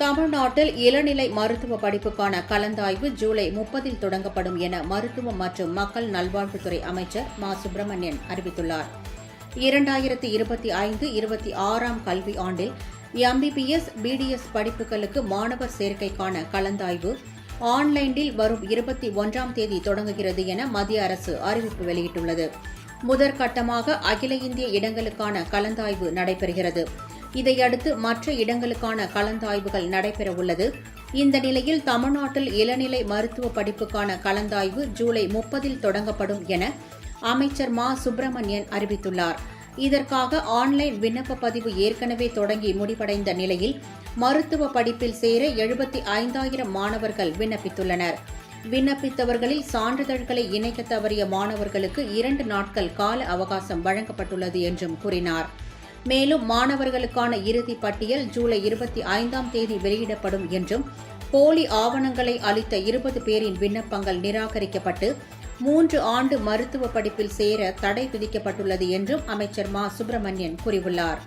தமிழ்நாட்டில் இளநிலை மருத்துவ படிப்புக்கான கலந்தாய்வு ஜூலை 30 தொடங்கப்படும் என மருத்துவம் மற்றும் மக்கள் நல்வாழ்வுத்துறை அமைச்சர் மா. சுப்பிரமணியன் அறிவித்துள்ளார். 2025-26 கல்வி ஆண்டில் எம்பிபிஎஸ், பிடிஎஸ் படிப்புகளுக்கு மாணவர் சேர்க்கைக்கான கலந்தாய்வு ஆன்லைனில் வரும் 21ஆம் தேதி தொடங்குகிறது என மத்திய அரசு அறிவிப்பு வெளியிட்டுள்ளது. முதற்கட்டமாக அகில இந்திய இடங்களுக்கான கலந்தாய்வு நடைபெறுகிறது. இதையடுத்து மற்ற இடங்களுக்கான கலந்தாய்வுகள் நடைபெறவுள்ளது. இந்த நிலையில் தமிழ்நாட்டில் இளநிலை மருத்துவ படிப்புக்கான கலந்தாய்வு ஜூலை 30 தொடங்கப்படும் என அமைச்சர் மா. சுப்பிரமணியன் அறிவித்துள்ளார். இதற்காக ஆன்லைன் விண்ணப்ப பதிவு ஏற்கனவே தொடங்கி முடிவடைந்த நிலையில் மருத்துவ படிப்பில் சேர 75,000 மாணவர்கள் விண்ணப்பித்துள்ளனர். விண்ணப்பித்தவர்களில் சான்றிதழ்களை இணைக்க தவறிய மாணவர்களுக்கு 2 நாட்கள் கால அவகாசம் வழங்கப்பட்டுள்ளது என்றும் கூறினார். மேலும் மாணவர்களுக்கான இறுதிப் பட்டியல் ஜூலை 25ஆம் தேதி வெளியிடப்படும் என்றும், போலி ஆவணங்களை அளித்த 20 பேரின் விண்ணப்பங்கள் நிராகரிக்கப்பட்டு 3 ஆண்டு மருத்துவ படிப்பில் சேர தடை விதிக்கப்பட்டுள்ளது என்றும் அமைச்சர் மா. சுப்பிரமணியன் கூறியுள்ளார்.